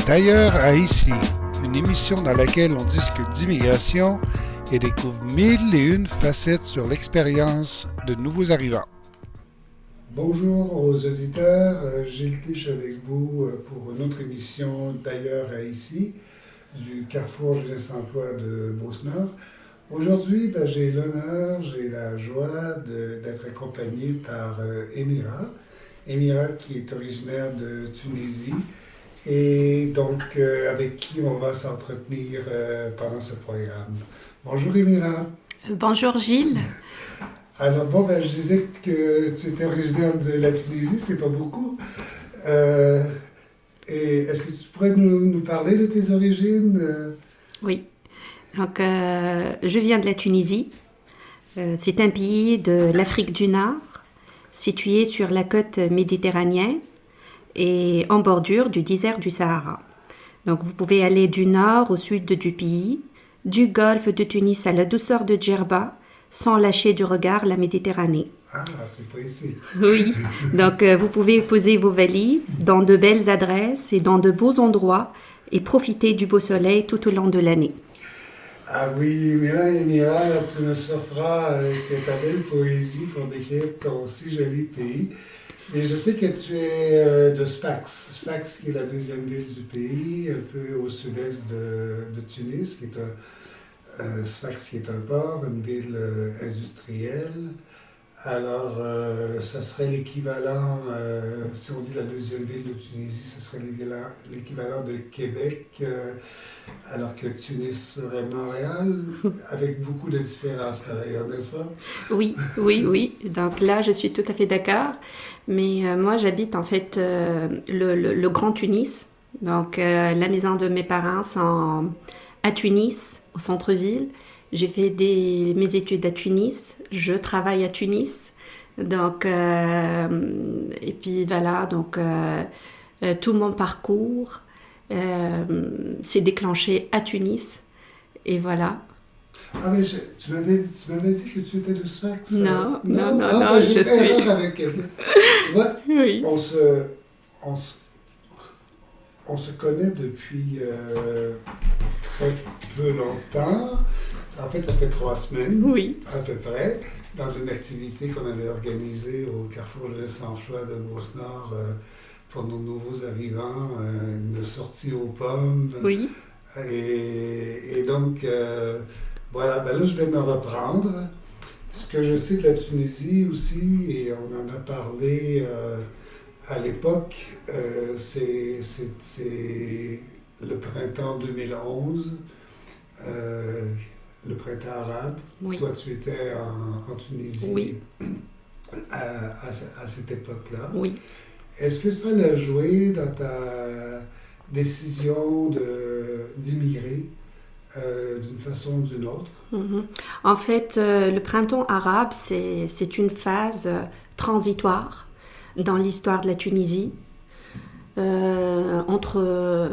D'ailleurs à ici, une émission dans laquelle on discute d'immigration et découvre mille et une facettes sur l'expérience de nouveaux arrivants. Bonjour aux auditeurs, Gilles Tiche avec vous pour une autre émission d'Ailleurs à ici, du Carrefour Jeunesse-Emploi de Beauce-Nord. Aujourd'hui, j'ai l'honneur, j'ai la joie d'être accompagné par Émira. Émira qui est originaire de Tunisie et donc avec qui on va s'entretenir pendant ce programme. Bonjour Émira. Bonjour Gilles. Alors je disais que tu étais originaire de la Tunisie, c'est pas beaucoup. Et est-ce que tu pourrais nous parler de tes origines? Oui, donc je viens de la Tunisie. C'est un pays de l'Afrique du Nord, situé sur la côte méditerranéenne et en bordure du désert du Sahara. Donc vous pouvez aller du nord au sud du pays, du golfe de Tunis à la douceur de Djerba, sans lâcher du regard la Méditerranée. Ah, c'est précis. Oui, donc vous pouvez poser vos valises dans de belles adresses et dans de beaux endroits et profiter du beau soleil tout au long de l'année. Ah oui, mais là, Émira, tu me surprends avec ta belle poésie pour décrire ton si joli pays. Mais je sais que tu es de Sfax. Sfax qui est la deuxième ville du pays, un peu au sud-est de Tunis, qui est Sfax qui est un port, une ville industrielle. Alors, ça serait l'équivalent, si on dit la deuxième ville de Tunisie, ça serait l'équivalent de Québec, alors que Tunis serait Montréal, avec beaucoup de différences par ailleurs, n'est-ce pas? Oui. Donc là, je suis tout à fait d'accord. Mais moi, j'habite en fait le Grand Tunis. Donc, la maison de mes parents, c'est à Tunis, au centre-ville. J'ai fait mes études à Tunis, je travaille à Tunis, donc et puis voilà, donc tout mon parcours s'est déclenché à Tunis et voilà. Ah mais tu m'avais dit que tu étais de Sfax. Non, je je suis. Avec quelqu'un. Tu vois, Oui. on se connaît depuis très peu longtemps. En fait, ça fait 3 semaines, Oui. à peu près, dans une activité qu'on avait organisée au Carrefour Jeunesse-Emploi de Beauce-Nord pour nos nouveaux arrivants, une sortie aux pommes. Oui. Et donc, voilà, là, je vais me reprendre. Ce que je sais de la Tunisie aussi, et on en a parlé à l'époque, c'est le printemps 2011. Le printemps arabe. Oui. Toi, tu étais en Tunisie oui. à cette époque-là. Oui. Est-ce que ça l'a joué dans ta décision d'immigrer d'une façon ou d'une autre? Mm-hmm. En fait, le printemps arabe, c'est une phase transitoire dans l'histoire de la Tunisie. Entre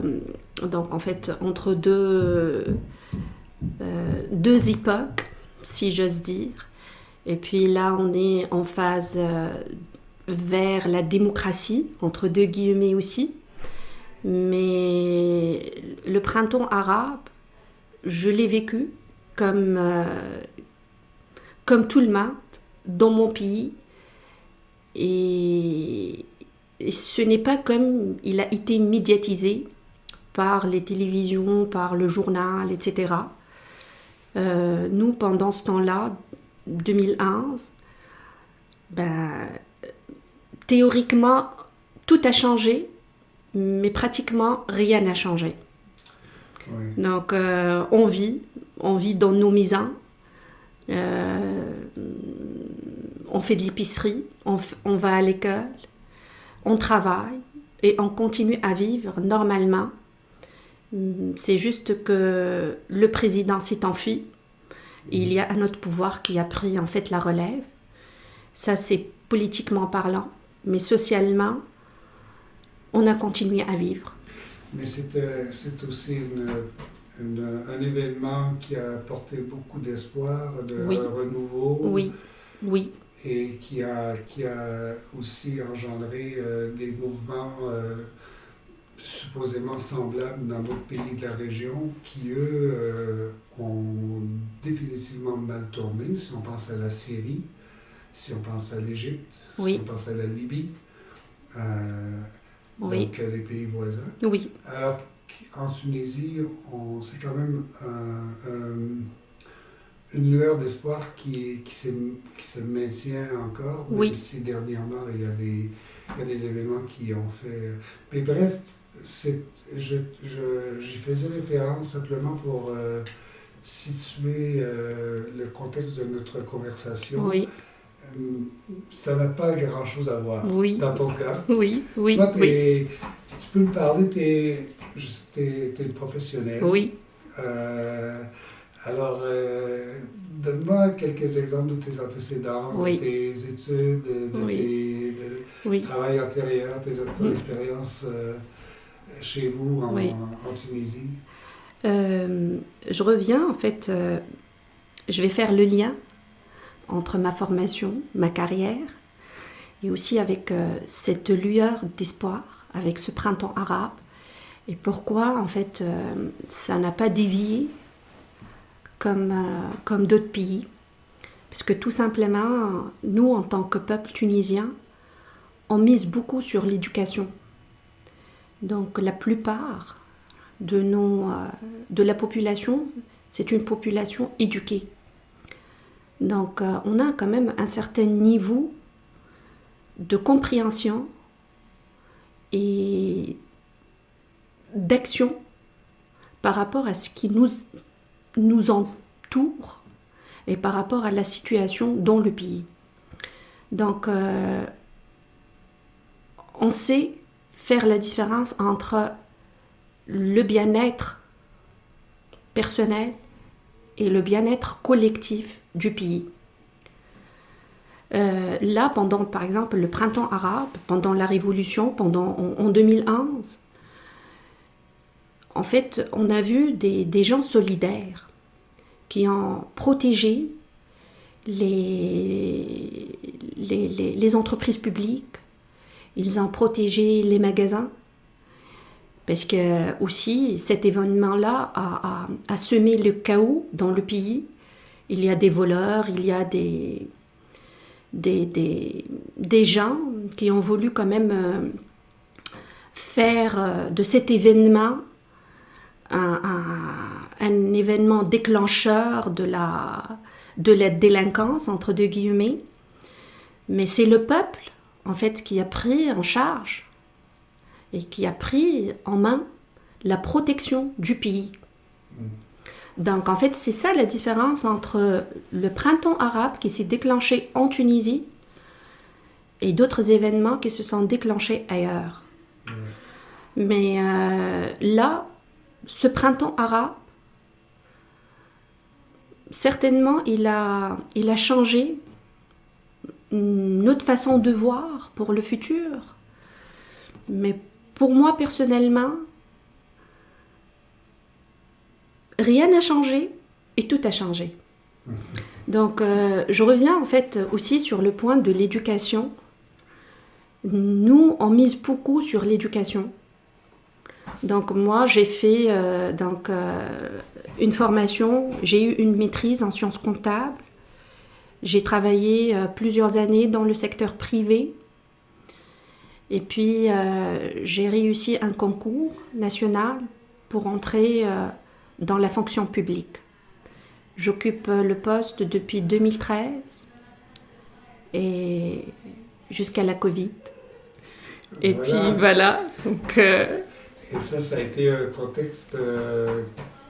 deux époques, si j'ose dire. Et puis là, on est en phase vers la démocratie, entre deux guillemets aussi. Mais le printemps arabe, je l'ai vécu comme tout le monde dans mon pays. Et ce n'est pas comme il a été médiatisé par les télévisions, par le journal, etc. Nous, pendant ce temps-là, 2011, théoriquement, tout a changé, mais pratiquement rien n'a changé. Oui. Donc, on vit dans nos maisons, on fait de l'épicerie, on va à l'école, on travaille et on continue à vivre normalement. C'est juste que le président s'est enfui. Il y a un autre pouvoir qui a pris en fait la relève. Ça, c'est politiquement parlant. Mais socialement, on a continué à vivre. Mais c'est aussi un événement qui a apporté beaucoup d'espoir, de renouveau. Oui. Et qui a aussi engendré des mouvements supposément semblables dans d'autres pays de la région qui, eux, ont définitivement mal tourné. Si on pense à la Syrie, si on pense à l'Égypte, Oui. si on pense à la Libye, Oui. donc les pays voisins. Oui. Alors qu'en Tunisie, c'est quand même une lueur d'espoir qui se maintient encore, même Oui. si dernièrement il y a des événements qui ont fait. Mais bref, j'y faisais référence simplement pour situer le contexte de notre conversation. Oui. Ça n'a pas grand-chose à voir Oui. dans ton cas. Oui. Oui. Toi, Oui. tu peux me parler, t'es professionnel. Oui. Alors, donne-moi quelques exemples de tes antécédents, Oui. de tes études, de Oui. tes Oui. travail antérieur, ton expérience chez vous Oui. en Tunisie. Je reviens, en fait, je vais faire le lien entre ma formation, ma carrière, et aussi avec cette lueur d'espoir, avec ce printemps arabe, et pourquoi, en fait, ça n'a pas dévié comme d'autres pays. Parce que tout simplement, nous, en tant que peuple tunisien, on mise beaucoup sur l'éducation. Donc la plupart de la population, c'est une population éduquée. Donc on a quand même un certain niveau de compréhension et d'action par rapport à ce qui nous entoure et par rapport à la situation dans le pays. Donc on sait faire la différence entre le bien-être personnel et le bien-être collectif du pays. Là, pendant, par exemple, le printemps arabe, pendant la révolution, en 2011, en fait, on a vu des gens solidaires qui ont protégé les entreprises publiques, ils ont protégé les magasins, parce que aussi cet événement-là a semé le chaos dans le pays. Il y a des voleurs, il y a des gens qui ont voulu quand même faire de cet événement un événement déclencheur de la délinquance, entre deux guillemets. Mais c'est le peuple, en fait, qui a pris en charge et qui a pris en main la protection du pays. Donc, en fait, c'est ça la différence entre le printemps arabe qui s'est déclenché en Tunisie et d'autres événements qui se sont déclenchés ailleurs. Mais là, ce printemps arabe, certainement, il a changé notre façon de voir pour le futur. Mais pour moi, personnellement, rien n'a changé et tout a changé. Donc, je reviens en fait aussi sur le point de l'éducation. Nous, on mise beaucoup sur l'éducation. Donc, moi, j'ai fait une formation, j'ai eu une maîtrise en sciences comptables. J'ai travaillé plusieurs années dans le secteur privé. Et puis, j'ai réussi un concours national pour entrer dans la fonction publique. J'occupe le poste depuis 2013 et jusqu'à la Covid. Et puis voilà. Donc, Et ça a été un contexte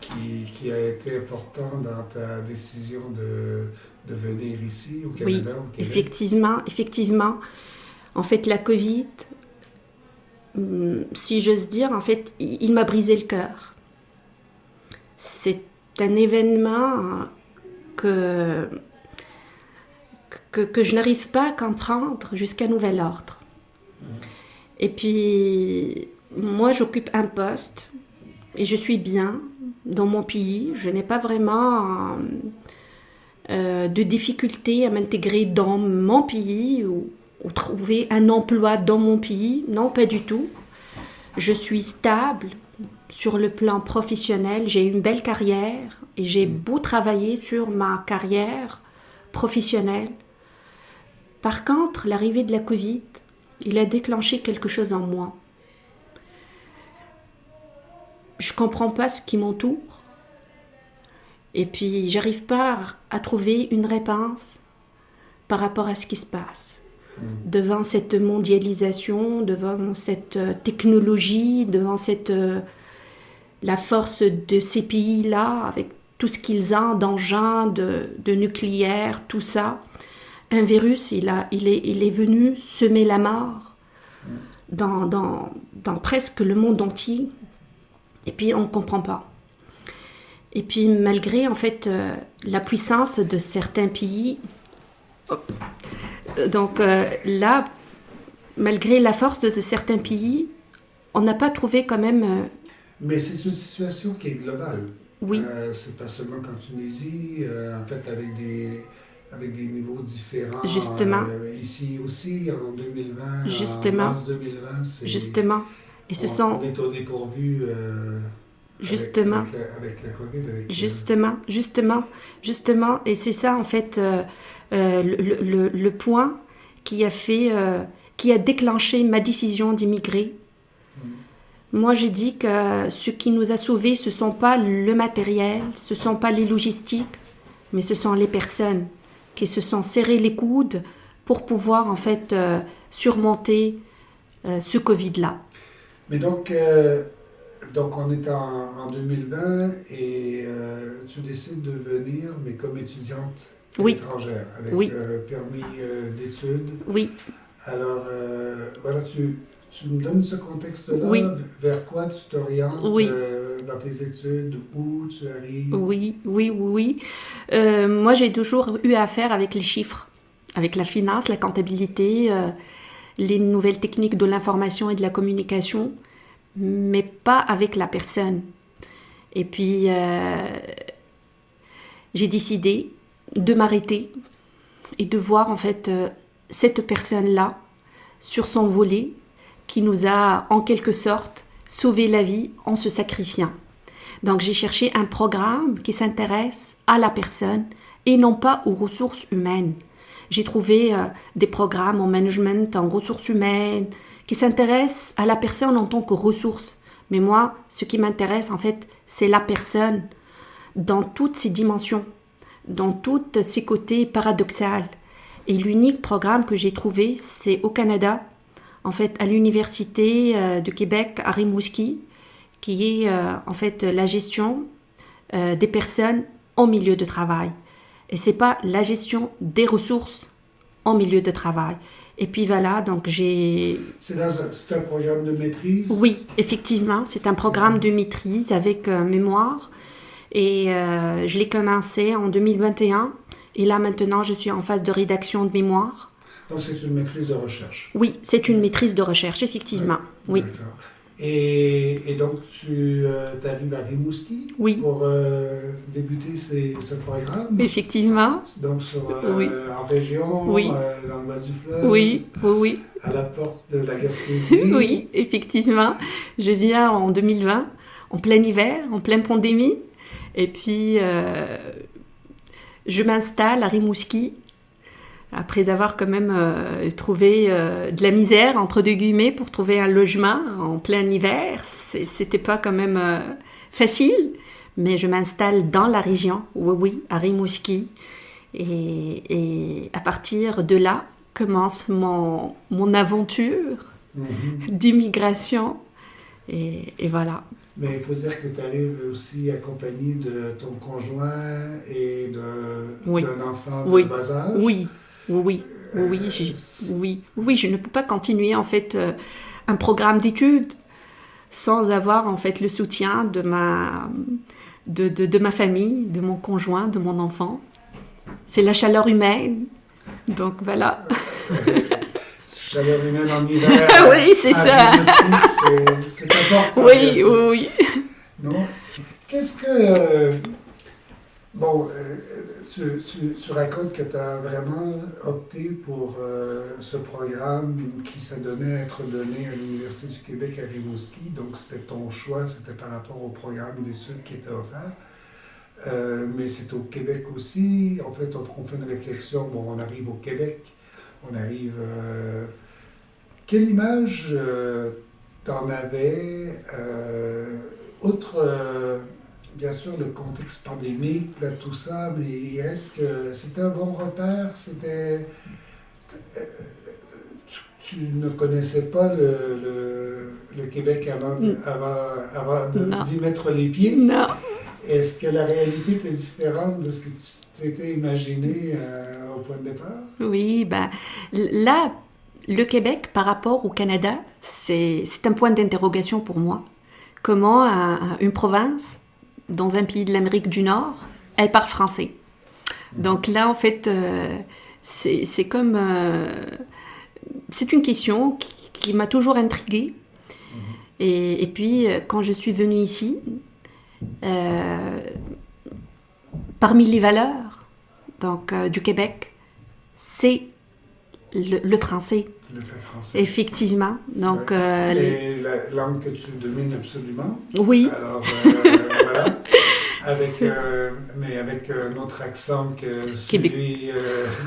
qui a été important dans ta décision de venir ici au Canada, au Québec. Effectivement. En fait, la Covid, si j'ose dire, en fait, il m'a brisé le cœur. C'est un événement que je n'arrive pas à comprendre jusqu'à nouvel ordre. Et puis, moi, j'occupe un poste et je suis bien dans mon pays. Je n'ai pas vraiment de difficulté à m'intégrer dans mon pays ou trouver un emploi dans mon pays. Non, pas du tout. Je suis stable sur le plan professionnel, j'ai une belle carrière et j'ai beau travailler sur ma carrière professionnelle. Par contre, l'arrivée de la Covid, il a déclenché quelque chose en moi. Je ne comprends pas ce qui m'entoure et puis j'arrive pas à trouver une réponse par rapport à ce qui se passe. Devant cette mondialisation, devant cette technologie, devant la force de ces pays-là, avec tout ce qu'ils ont d'engins, de nucléaire, tout ça. Un virus, il est venu semer la mort dans presque le monde entier. Et puis, on ne comprend pas. Et puis, malgré, en fait, la puissance de certains pays... Donc là, malgré la force de certains pays, on n'a pas trouvé quand même... Mais c'est une situation qui est globale. Oui. C'est pas seulement qu'en Tunisie, en fait, avec des niveaux différents. Justement. Ici aussi, en 2020, Justement. en mars 2020, Justement. Et on est au dépourvu justement. Avec la COVID. Justement. Et c'est ça, en fait, le point qui a déclenché ma décision d'immigrer. Moi, j'ai dit que ce qui nous a sauvés, ce ne sont pas le matériel, ce ne sont pas les logistiques, mais ce sont les personnes qui se sont serrées les coudes pour pouvoir, en fait, surmonter ce Covid-là. Mais donc on est en 2020 et tu décides de venir, mais comme étudiante étrangère, avec permis d'études. Oui. Alors, voilà, tu me donnes ce contexte-là, vers quoi tu t'orientes dans tes études, où tu arrives? Oui. Moi, j'ai toujours eu affaire avec les chiffres, avec la finance, la comptabilité, les nouvelles techniques de l'information et de la communication, mais pas avec la personne. Et puis, j'ai décidé de m'arrêter et de voir en fait cette personne-là sur son volet qui nous a en quelque sorte sauvé la vie en se sacrifiant. Donc j'ai cherché un programme qui s'intéresse à la personne et non pas aux ressources humaines. J'ai trouvé des programmes en management, en ressources humaines, qui s'intéressent à la personne en tant que ressource. Mais moi, ce qui m'intéresse en fait, c'est la personne dans toutes ses dimensions, dans tous ses côtés paradoxaux. Et l'unique programme que j'ai trouvé, c'est au Canada, en fait, à l'Université de Québec, à Rimouski, qui est en fait la gestion des personnes en milieu de travail. Et c'est pas la gestion des ressources en milieu de travail. Et puis voilà, donc j'ai... C'est un programme de maîtrise? Oui, effectivement, c'est un programme de maîtrise avec mémoire. Et je l'ai commencé en 2021. Et là, maintenant, je suis en phase de rédaction de mémoire. Donc, c'est une maîtrise de recherche? Oui, c'est une maîtrise de recherche, effectivement. Oui. D'accord. Et donc, tu arrives à Rimouski pour débuter ce programme? Effectivement. Donc, en région, dans le bas du fleuve? Oui. À la porte de la Gaspésie? Oui, effectivement. Je viens en 2020, en plein hiver, en pleine pandémie. Et puis, je m'installe à Rimouski, après avoir quand même trouvé de la misère, entre deux guillemets, pour trouver un logement en plein hiver. C'était pas quand même facile, mais je m'installe dans la région, oui, à Rimouski. Et à partir de là, commence mon aventure d'immigration. Et voilà. Mais il faut dire que tu arrives aussi accompagné de ton conjoint et d'un enfant de bas âge. Oui, je ne peux pas continuer en fait un programme d'études sans avoir en fait le soutien de ma famille, de mon conjoint, de mon enfant. C'est la chaleur humaine, donc voilà. Chaleur humaine en hiver. Oui, c'est ça. C'est important. Oui. Non. Qu'est-ce que Bon, tu racontes que tu as vraiment opté pour ce programme qui s'adonnait à être donné à l'Université du Québec à Rimouski. Donc, c'était ton choix, c'était par rapport au programme d'études qui était offert. Mais c'est au Québec aussi. En fait, on fait une réflexion. Bon, on arrive au Québec. On arrive. Quelle image t'en avais, outre, bien sûr, le contexte pandémique, là, tout ça, mais est-ce que c'était un bon repère? Euh, tu ne connaissais pas le Québec Non, d'y mettre les pieds. non. Est-ce que la réalité était différente de ce que tu t'étais imaginé au point de départ? Oui, ben là, le Québec par rapport au Canada, c'est un point d'interrogation pour moi. Comment une province dans un pays de l'Amérique du Nord, elle parle français. Donc là, en fait, c'est comme c'est une question qui m'a toujours intriguée. Et puis, quand je suis venue ici, euh, parmi les valeurs donc, du Québec, c'est le français, Le fait français. effectivement. Donc, Ouais. Et la langue que tu domines absolument. oui, Alors, voilà. Mais avec un autre accent que Québec.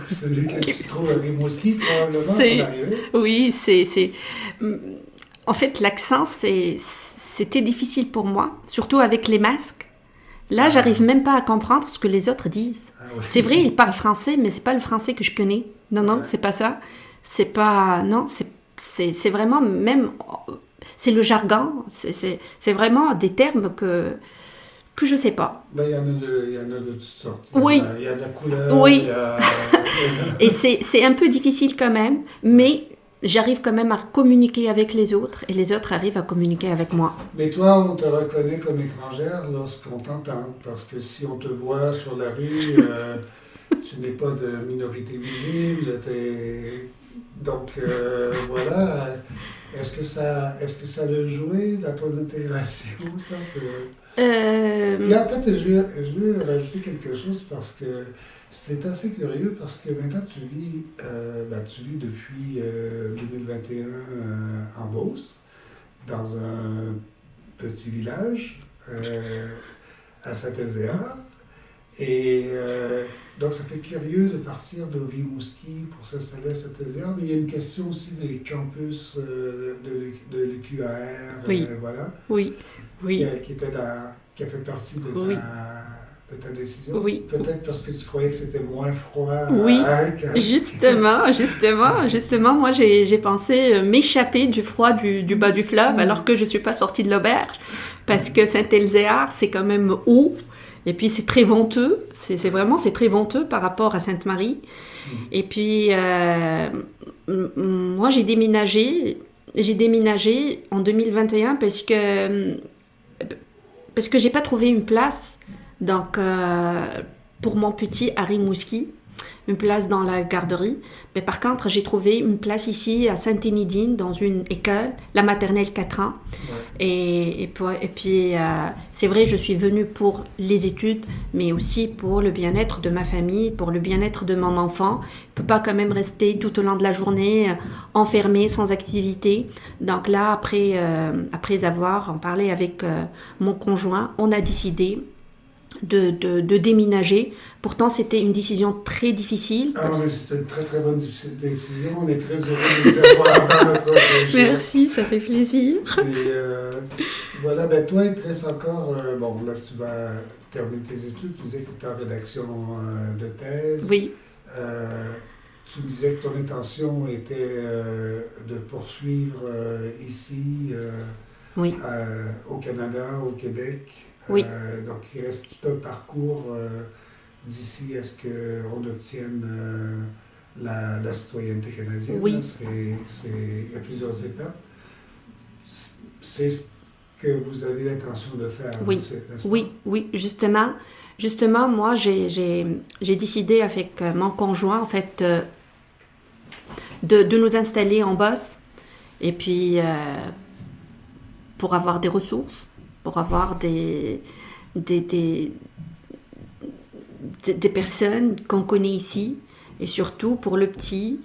celui que tu trouves à Rimouski, probablement, C'est, pour arriver. oui, en fait, l'accent, c'était difficile pour moi, surtout avec les masques. Là, j'arrive même pas à comprendre ce que les autres disent. Ah ouais. C'est vrai, ils parlent français, mais c'est pas le français que je connais. Non, non, Ouais. c'est pas ça. C'est pas, non, c'est vraiment même, c'est le jargon. C'est vraiment des termes que je sais pas. Ben, il y en a de toutes sortes. Oui, Il y a de la couleur, oui. il y a... Et c'est un peu difficile quand même, mais j'arrive quand même à communiquer avec les autres et les autres arrivent à communiquer avec moi. Mais toi, on te reconnaît comme étrangère lorsqu'on t'entend, parce que si on te voit sur la rue, tu n'es pas de minorité visible, donc voilà. Est-ce que ça a joué dans ton intégration, ça c'est... Puis en fait, je veux rajouter quelque chose parce que c'est assez curieux parce que maintenant tu vis depuis 2021 en Beauce, dans un petit village à Saint-Ézéard. Et donc, ça fait curieux de partir de Rimouski pour s'installer à Saint-Ézéard. Mais il y a une question aussi des campus de l'UQAR, Oui, voilà, oui, oui, qui a fait partie oui, de ta décision. oui. Peut-être parce que tu croyais que c'était moins froid Oui, qu'à... justement, moi j'ai pensé m'échapper du froid du bas du fleuve alors que je suis pas sortie de l'auberge parce que Saint-Ézéard c'est quand même haut et puis c'est très venteux, c'est très venteux par rapport à Sainte-Marie. Et puis moi j'ai déménagé en 2021 parce que j'ai pas trouvé une place donc pour mon petit à Rimouski, une place dans la garderie. Mais par contre, j'ai trouvé une place ici à Sainte-Émidine dans une école, la maternelle 4 ans. Ouais. Et puis, c'est vrai, je suis venue pour les études, mais aussi pour le bien-être de ma famille, pour le bien-être de mon enfant. Je ne peux pas quand même rester tout au long de la journée enfermée, sans activité. Donc là, après avoir en parlé avec mon conjoint, on a décidé de déménager. Pourtant, c'était une décision très difficile. Ah, mais c'est une très très bonne décision. On est très heureux de vous avoir dans notre région. Merci, ça fait plaisir. Et voilà, ben toi, il te reste encore. Bon, là, tu vas terminer tes études. Tu disais que tu es en rédaction de thèse. Oui, Tu me disais que ton intention était de poursuivre ici, oui, au Canada, au Québec. oui. Donc, il reste tout un parcours d'ici à ce qu'on obtienne la citoyenneté canadienne. Oui. Là, il y a plusieurs étapes. C'est ce que vous avez l'intention de faire. Oui, n'est-ce pas? oui, justement, moi, j'ai décidé avec mon conjoint, en fait, de nous installer en Beauce, et puis pour avoir des ressources, pour avoir des personnes qu'on connaît ici, et surtout pour le petit,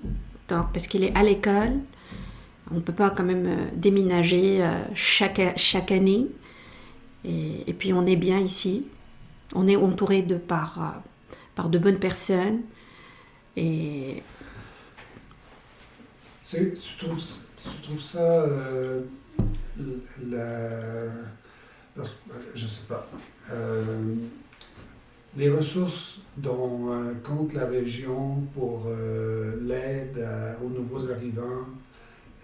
donc, parce qu'il est à l'école. On ne peut pas quand même déménager chaque année. Et puis on est bien ici. On est entouré par de bonnes personnes. Et tu trouves ça, je sais pas, les ressources dont compte la région pour l'aide aux nouveaux arrivants,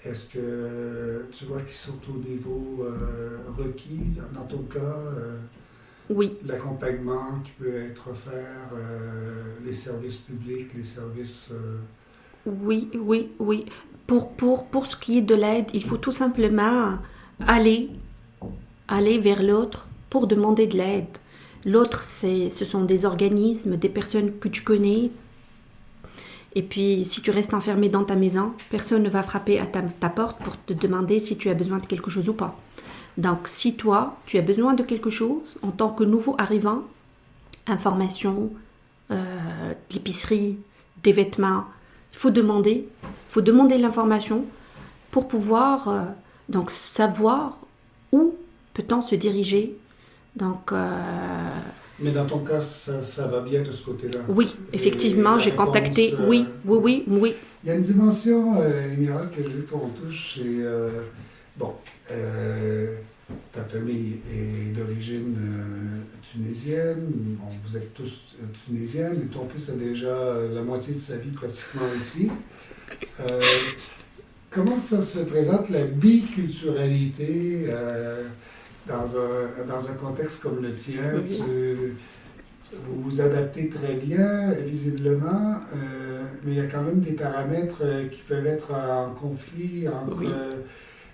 est-ce que tu vois qu'ils sont au niveau requis dans ton cas? oui, L'accompagnement qui peut être offert, les services publics, les services... oui. Pour ce qui est de l'aide, il faut tout simplement aller vers l'autre pour demander de l'aide. L'autre, ce sont des organismes, des personnes que tu connais. Et puis, si tu restes enfermé dans ta maison, personne ne va frapper à ta porte pour te demander si tu as besoin de quelque chose ou pas. Donc, si toi, tu as besoin de quelque chose, en tant que nouveau arrivant, information, l'épicerie, des vêtements, il faut demander l'information pour pouvoir donc savoir où peut-on se diriger. Donc, mais dans ton cas, ça va bien de ce côté-là. Oui, effectivement, j'ai contacté. Oui. Il y a une dimension, Émirale, que je veux qu'on touche, c'est... ta famille est d'origine tunisienne, bon, vous êtes tous tunisiens, mais ton fils a déjà la moitié de sa vie pratiquement ici. Comment ça se présente, la biculturalité dans un contexte comme le tien? Vous vous adaptez très bien, visiblement, mais il y a quand même des paramètres qui peuvent être en conflit entre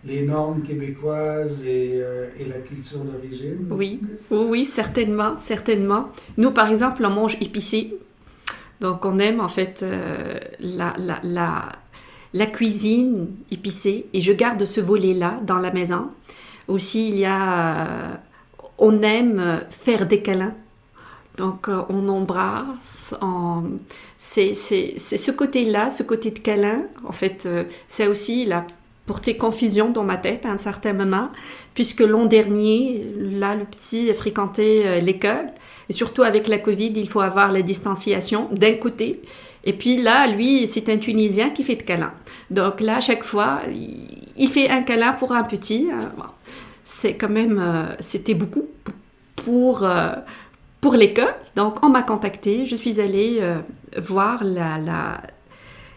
les normes québécoises et la culture d'origine. Oui, certainement. Nous, par exemple, on mange épicé. Donc, on aime en fait la cuisine épicée. Et je garde ce volet-là dans la maison. Aussi, on aime faire des câlins. Donc, on embrasse. C'est ce côté-là, ce côté de câlin. En fait, ça aussi, il a porté confusion dans ma tête à un certain moment, puisque l'an dernier, là, le petit fréquentait l'école. Et surtout avec la COVID, il faut avoir la distanciation d'un côté. Et puis là, lui, c'est un Tunisien qui fait de câlins. Donc là, à chaque fois, il fait un câlin pour un petit. C'est quand même, c'était beaucoup pour l'école. Donc, on m'a contactée. Je suis allée voir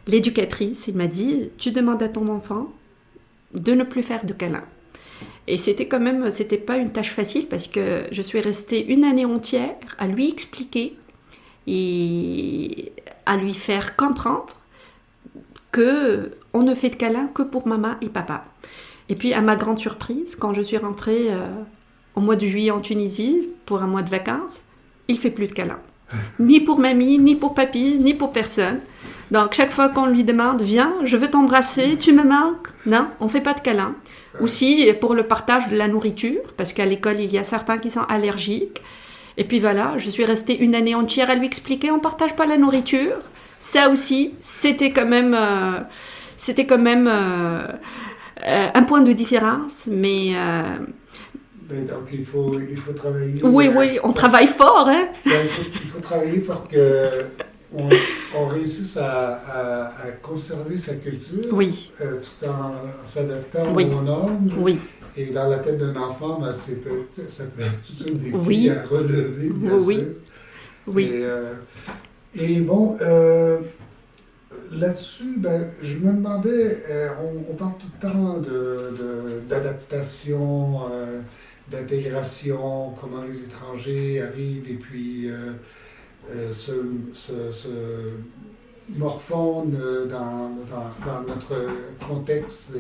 l'éducatrice. Elle m'a dit, tu demandes à ton enfant de ne plus faire de câlins. Et c'était pas une tâche facile parce que je suis restée une année entière à lui expliquer et à lui faire comprendre que on ne fait de câlins que pour maman et papa. Et puis, à ma grande surprise, quand je suis rentrée au mois de juillet en Tunisie pour un mois de vacances, il fait plus de câlins. Ni pour mamie, ni pour papy, ni pour personne. Donc, chaque fois qu'on lui demande, viens, je veux t'embrasser, tu me manques. Non, on fait pas de câlins. Aussi, pour le partage de la nourriture, parce qu'à l'école, il y a certains qui sont allergiques. Et puis voilà, je suis restée une année entière à lui expliquer, on partage pas la nourriture. Ça aussi, c'était quand même un point de différence, mais... donc, il faut travailler... Oui, on travaille fort, hein? Il faut travailler pour qu'on réussisse à conserver sa culture, tout en s'adaptant aux normes. Oui. Et dans la tête d'un enfant, ça peut être tout un défi à relever, bien sûr. Oui. Et bon... là-dessus, je me demandais, on parle tout le temps d'adaptation, d'intégration, comment les étrangers arrivent et puis se morfondent dans notre contexte.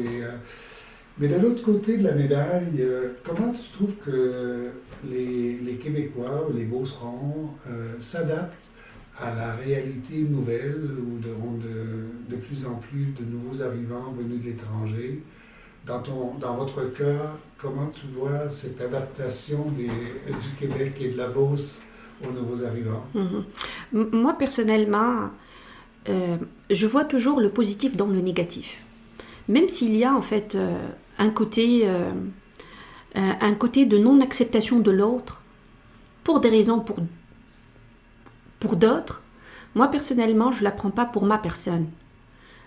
Mais de l'autre côté de la médaille, comment tu trouves que les Québécois ou les Beaucerons s'adaptent à la réalité nouvelle où de plus en plus de nouveaux arrivants venus de l'étranger? Dans votre cas, comment tu vois cette adaptation du Québec et de la Beauce aux nouveaux arrivants? Moi, personnellement, je vois toujours le positif dans le négatif. Même s'il y a en fait un côté de non-acceptation de l'autre, pour des raisons, pour d'autres, moi personnellement, je ne la prends pas pour ma personne.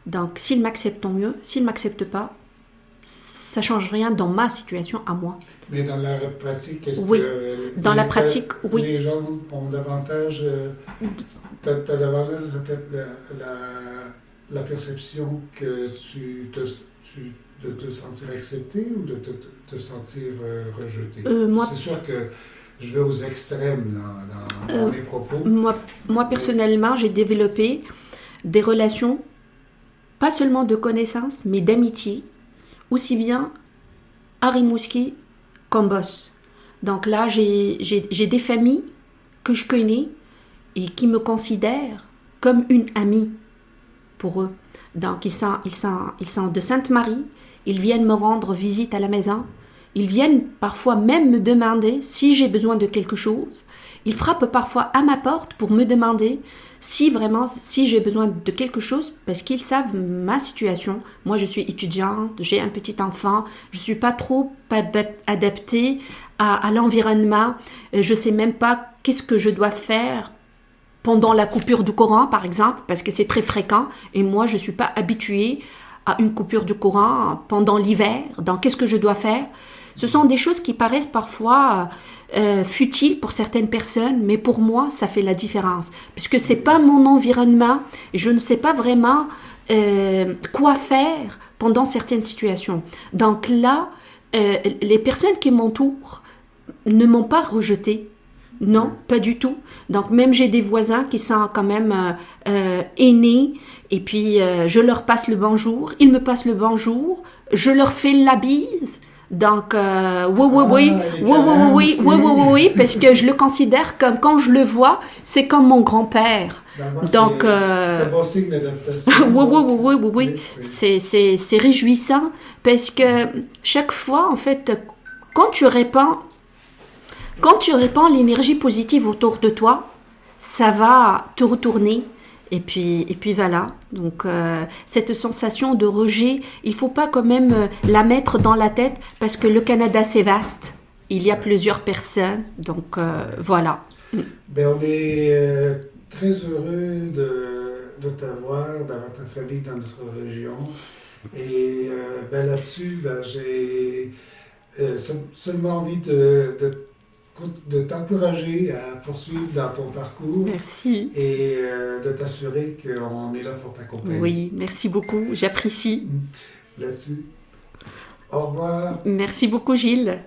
Donc, s'il m'accepte, tant mieux. S'il ne m'accepte pas, ça ne change rien dans ma situation à moi. Mais dans la pratique, est-ce Oui. que Dans la pratique, oui. Les gens ont davantage, t'as davantage la perception que de te sentir accepté ou de te sentir rejeté? Moi, c'est sûr que je vais aux extrêmes dans mes propos. Moi, personnellement, j'ai développé des relations, pas seulement de connaissances, mais d'amitié, aussi bien à Rimouski qu'en Bosse. Donc là, j'ai des familles que je connais et qui me considèrent comme une amie pour eux. Donc ils sont de Sainte-Marie, ils viennent me rendre visite à la maison, ils viennent parfois même me demander si j'ai besoin de quelque chose. Ils frappent parfois à ma porte pour me demander si j'ai besoin de quelque chose, parce qu'ils savent ma situation. Moi, je suis étudiante, j'ai un petit enfant, je ne suis pas trop adaptée à l'environnement. Je ne sais même pas qu'est-ce que je dois faire pendant la coupure du courant, par exemple, parce que c'est très fréquent. Et moi, je ne suis pas habituée à une coupure du courant pendant l'hiver. Donc, qu'est-ce que je dois faire? Ce sont des choses qui paraissent parfois futiles pour certaines personnes, mais pour moi, ça fait la différence. Puisque ce n'est pas mon environnement, et je ne sais pas vraiment quoi faire pendant certaines situations. Donc là, les personnes qui m'entourent ne m'ont pas rejetée. Non, pas du tout. Donc même j'ai des voisins qui sont quand même aînés, et puis je leur passe le bonjour, ils me passent le bonjour, je leur fais la bise. Donc oui, parce que je le considère comme, quand je le vois, c'est comme mon grand-père. Donc c'est un bon signe d'adaptation. oui. C'est réjouissant, parce que chaque fois, en fait, quand tu répands l'énergie positive autour de toi, ça va te retourner. Et puis voilà. Donc cette sensation de rejet, il faut pas quand même la mettre dans la tête, parce que le Canada, c'est vaste. Il y a plusieurs personnes. Donc voilà. Ben, on est très heureux de t'avoir, d'avoir ta famille dans notre région. Et là-dessus, j'ai seulement envie de t'encourager à poursuivre dans ton parcours. Merci. Et de t'assurer qu'on est là pour t'accompagner. Oui, merci beaucoup, j'apprécie. Là-dessus, au revoir. Merci beaucoup, Gilles.